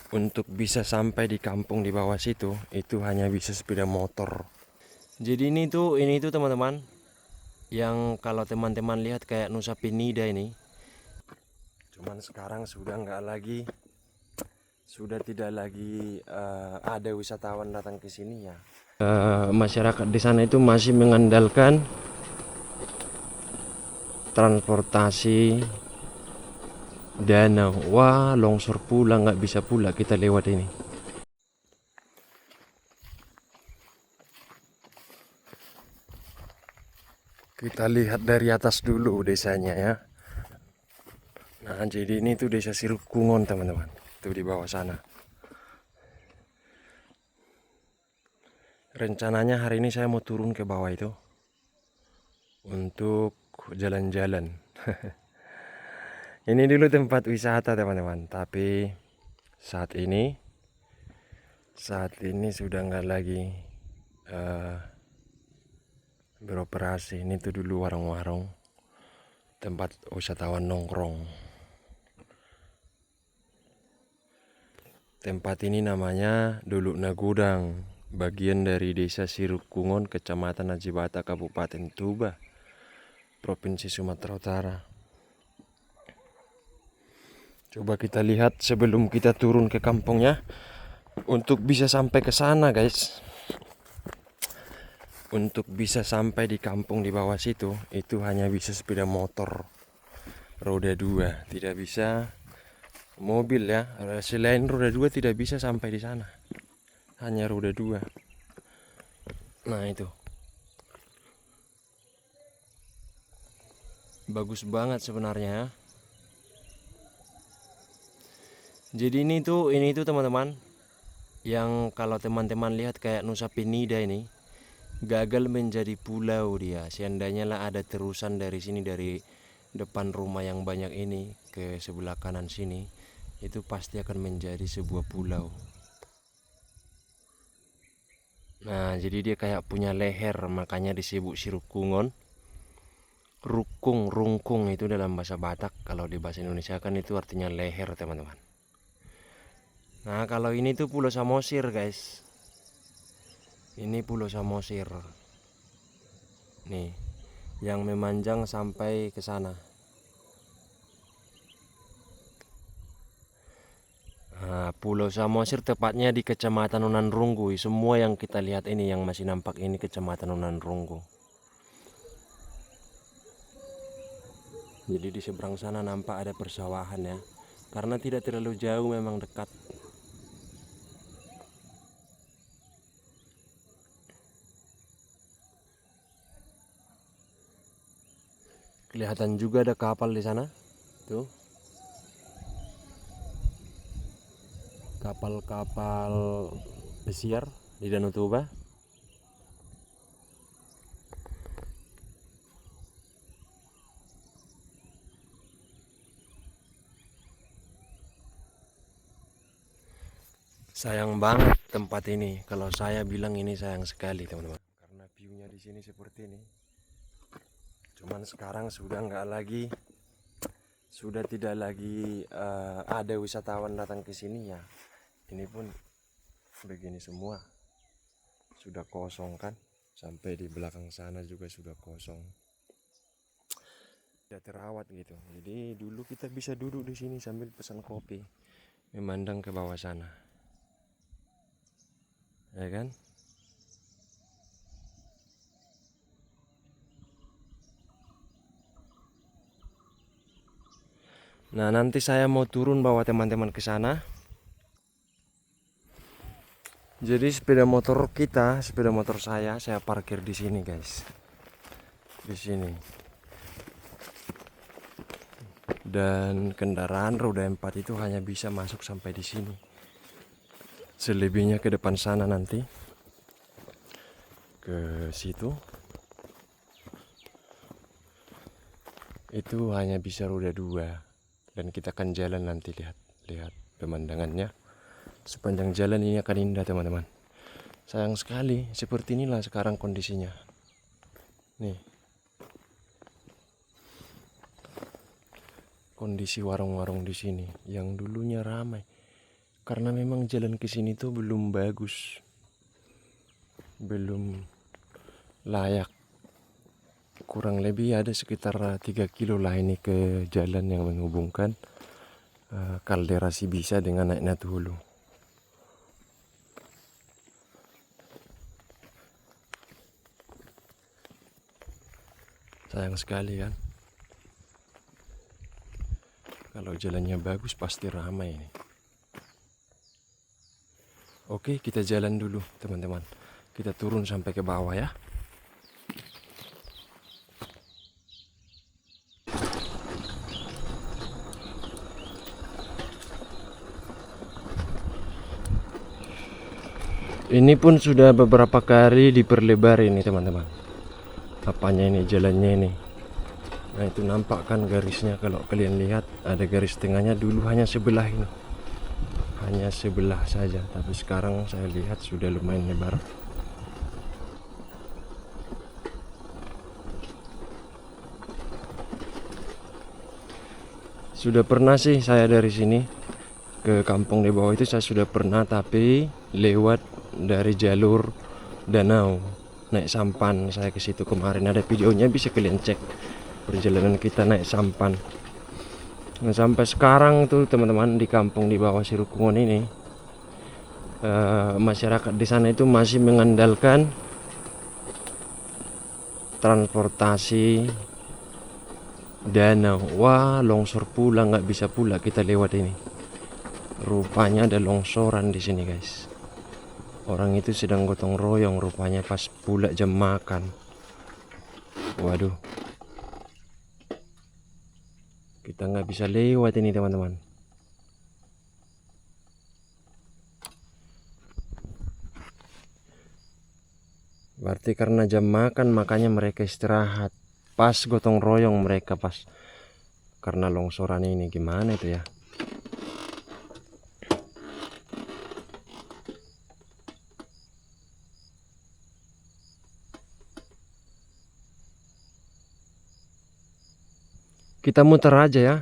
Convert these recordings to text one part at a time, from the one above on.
Untuk bisa sampai di kampung di bawah situ itu hanya bisa sepeda motor. Jadi ini tuh teman-teman, yang kalau teman-teman lihat kayak Nusa Penida ini. Cuman sekarang sudah tidak lagi ada wisatawan datang ke sini ya. Masyarakat di sana itu masih mengandalkan transportasi danau. Wah, longsor pula, nggak bisa pula kita lewat ini. Kita lihat dari atas dulu desanya ya. Nah, jadi ini tuh desa Sirukungon teman-teman. Tuh di bawah sana. Rencananya hari ini saya mau turun ke bawah itu untuk jalan-jalan. Ini dulu tempat wisata teman-teman, tapi saat ini sudah nggak lagi eh, beroperasi. Ini tuh dulu warung-warung tempat wisatawan nongkrong. Tempat ini namanya Dulu Nagudang, bagian dari desa Sirukungon, kecamatan Najibata, Kabupaten Tuba, Provinsi Sumatera Utara. Coba kita lihat sebelum kita turun ke kampungnya. Untuk bisa sampai ke sana guys, untuk bisa sampai di kampung di bawah situ itu hanya bisa sepeda motor roda 2, tidak bisa mobil ya. Selain roda 2 tidak bisa sampai di sana, hanya roda 2. Nah itu bagus banget sebenarnya. Jadi ini tuh teman-teman, yang kalau teman-teman lihat kayak Nusa Penida ini gagal menjadi pulau dia. Seandainya lah ada terusan dari sini, dari depan rumah yang banyak ini ke sebelah kanan sini, itu pasti akan menjadi sebuah pulau. Nah, jadi dia kayak punya leher, makanya disebut Sirukungon. Rukung, rungkung itu dalam bahasa Batak. Kalau di bahasa Indonesia kan itu artinya leher, teman-teman. Nah, kalau ini tuh Pulau Samosir, guys. Ini Pulau Samosir. Nih, yang memanjang sampai ke sana. Nah, Pulau Samosir tepatnya di Kecamatan Unanrunggu. Semua yang kita lihat ini, yang masih nampak ini, Kecamatan Unanrunggu. Jadi di seberang sana nampak ada persawahan ya. Karena tidak terlalu jauh, memang dekat. Kelihatan juga ada kapal di sana. Tuh, kapal-kapal pesiar di Danau Toba. Sayang banget tempat ini. Kalau saya bilang ini sayang sekali, teman-teman. Karena view-nya di sini seperti ini. Cuman sekarang sudah tidak lagi ada wisatawan datang ke sini ya. Ini pun begini semua. Sudah kosong kan? Sampai di belakang sana juga sudah kosong. Tidak terawat gitu. Jadi dulu kita bisa duduk di sini sambil pesan kopi, memandang ke bawah sana. Ya kan? Nah, nanti saya mau turun bawa teman-teman ke sana. Jadi sepeda motor saya parkir di sini, guys. Di sini. Dan kendaraan roda 4 itu hanya bisa masuk sampai di sini. Selebihnya ke depan sana nanti. Ke situ. Itu hanya bisa roda 2. Dan kita akan jalan nanti, lihat pemandangannya. Sepanjang jalan ini akan indah, teman-teman. Sayang sekali, seperti inilah sekarang kondisinya. Nih, kondisi warung-warung di sini yang dulunya ramai. Karena memang jalan ke sini tuh belum bagus, belum layak. Kurang lebih ada sekitar 3 kilo lah ini ke jalan yang menghubungkan Kaldera Sibisa dengan Naik Natihulu. Sayang sekali kan. Kalau jalannya bagus pasti ramai ini. Oke, kita jalan dulu teman-teman. Kita turun sampai ke bawah ya. Ini pun sudah beberapa kali diperlebar ini teman-teman. Apanya ini, jalannya ini. Nah itu nampak kan garisnya, kalau kalian lihat ada garis tengahnya. Dulu hanya sebelah ini, hanya sebelah saja, tapi sekarang saya lihat sudah lumayan lebar. Sudah pernah sih saya dari sini ke kampung di bawah itu, saya sudah pernah, tapi lewat dari jalur danau naik sampan. Saya ke situ kemarin, ada videonya, bisa kalian cek perjalanan kita naik sampan. Nah, sampai sekarang tuh teman-teman di kampung di bawah Sirukungon ini masyarakat di sana itu masih mengandalkan transportasi danau. Wah, longsor pula, nggak bisa pula kita lewat ini. Rupanya ada longsoran di sini guys. Orang itu sedang gotong royong rupanya pas pula jam makan. Waduh, kita nggak bisa lewat ini teman-teman. Berarti karena jam makan makanya mereka istirahat. Pas gotong royong mereka pas karena longsoran ini, gimana itu ya. Kita muter aja ya.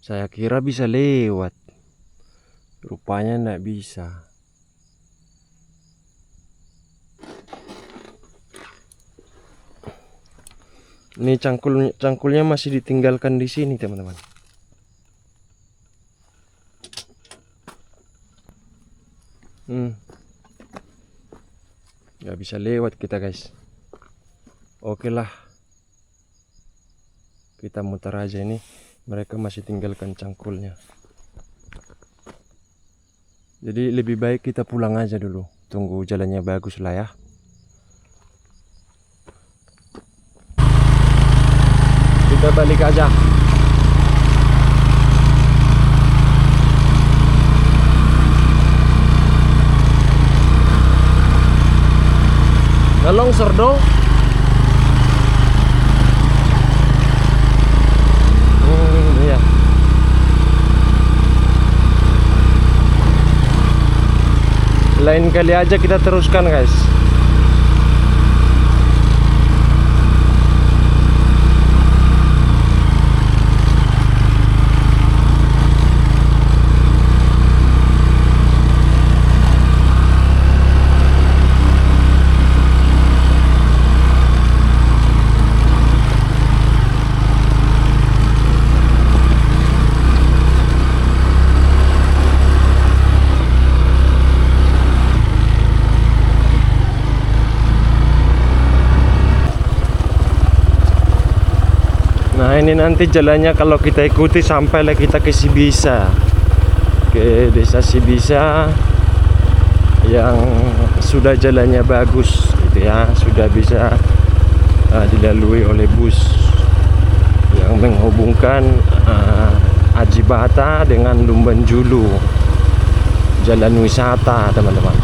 Saya kira bisa lewat, rupanya enggak bisa. Ini cangkulnya masih ditinggalkan di sini teman-teman. Nggak bisa lewat kita guys. Oke lah, kita muter aja ini. Mereka masih tinggalkan cangkulnya. Jadi lebih baik kita pulang aja dulu. Tunggu jalannya bagus lah ya. Kita balik aja. Longsor dong. Iya. Lain kali aja kita teruskan guys. Nah ini nanti jalannya kalau kita ikuti sampailah kita ke Sibisa, ke desa Sibisa yang sudah jalannya bagus gitu ya, sudah bisa dilalui oleh bus yang menghubungkan Aji Bata dengan Lumbanjulu, jalan wisata teman-teman.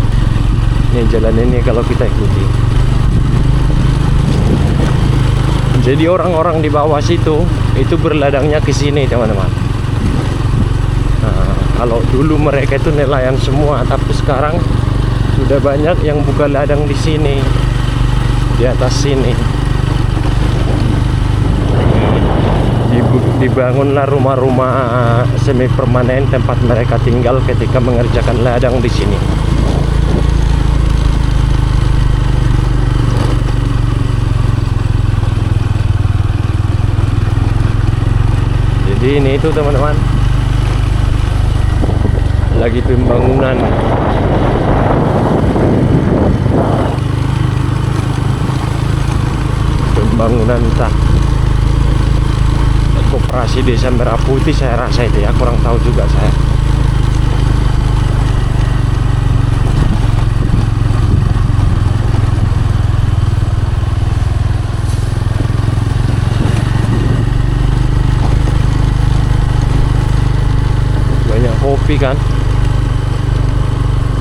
Ini jalan ini kalau kita ikuti. Jadi orang-orang di bawah situ itu berladangnya ke sini teman-teman. Nah, kalau dulu mereka itu nelayan semua, tapi sekarang sudah banyak yang buka ladang di sini, di atas sini. dibangunlah rumah-rumah semi permanen tempat mereka tinggal ketika mengerjakan ladang di sini. Jadi ini itu teman-teman, lagi pembangunan. Pembangunan entah Koperasi Desa Merah Putih, saya rasa itu ya, kurang tahu juga saya. Banyak kopi kan.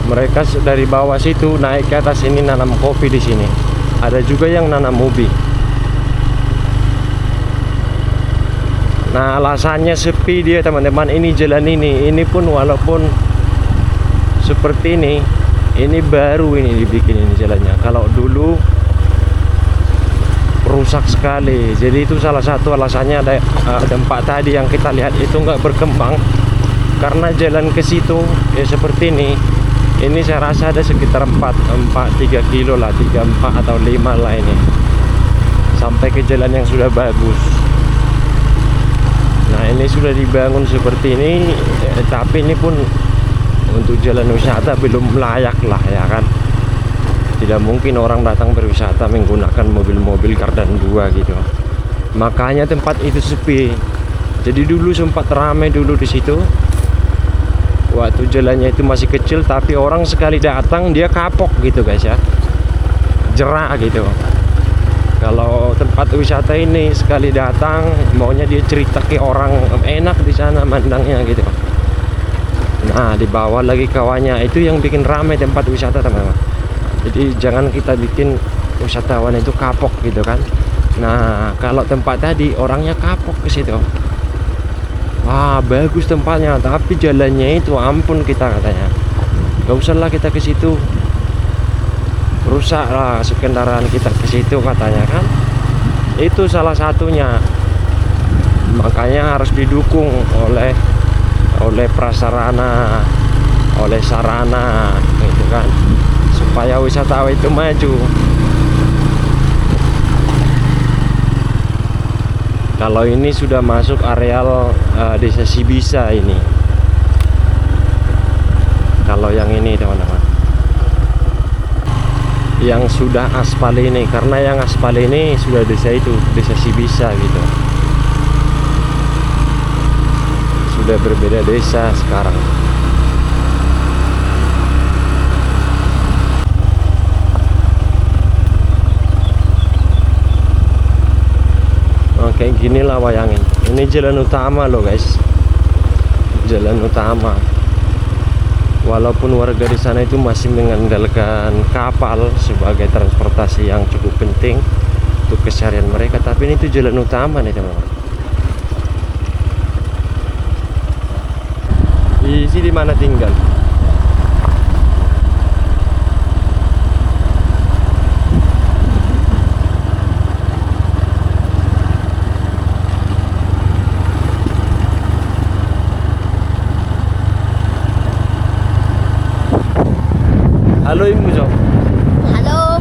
Mereka dari bawah situ naik ke atas ini nanam kopi di sini. Ada juga yang nanam ubi. Nah, alasannya sepi dia teman-teman, ini jalan ini pun walaupun seperti ini baru ini dibikin ini jalannya. Kalau dulu rusak sekali. Jadi itu salah satu alasannya ada tempat tadi yang kita lihat itu nggak berkembang karena jalan ke situ ya seperti ini. Ini saya rasa ada sekitar 3 kilo lah, 3, 4 atau 5 lah ini sampai ke jalan yang sudah bagus. Nah, ini sudah dibangun seperti ini, tapi ini pun untuk jalan wisata belum layak lah ya kan. Tidak mungkin orang datang berwisata menggunakan mobil-mobil Kardan 2 gitu. Makanya tempat itu sepi. Jadi dulu sempat ramai dulu di situ. Waktu jalannya itu masih kecil, tapi orang sekali datang dia kapok gitu guys ya. Jerak gitu. Kalau tempat wisata ini sekali datang maunya dia cerita ke orang, enak di sana mandangnya gitu. Nah, dibawa lagi kawannya, itu yang bikin ramai tempat wisata teman-teman. Jadi jangan kita bikin wisatawan itu kapok gitu kan. Nah, kalau tempat tadi orangnya kapok ke situ. Wah, bagus tempatnya, tapi jalannya itu ampun kita katanya. Gak usah lah kita ke situ. Rusak lah kendaraan kita ke situ katanya kan. Itu salah satunya. Makanya harus didukung oleh prasarana, oleh sarana gitu kan, supaya wisatawan itu maju. Kalau ini sudah masuk areal Desa Sibisa ini. Kalau yang ini teman-teman, yang sudah aspal ini, karena yang aspal ini sudah desa itu, Desa Sibisa gitu. Sudah berbeda desa sekarang. Kayak gini lah bayangin. Ini jalan utama loh guys, jalan utama. Walaupun warga di sana itu masih mengandalkan kapal sebagai transportasi yang cukup penting untuk keseharian mereka, tapi ini tuh jalan utama nih teman-teman. Isi di mana tinggal? Halo Ibu Jo. Halo.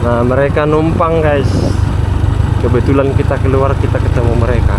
Nah, mereka numpang guys. Kebetulan kita keluar, kita ketemu mereka.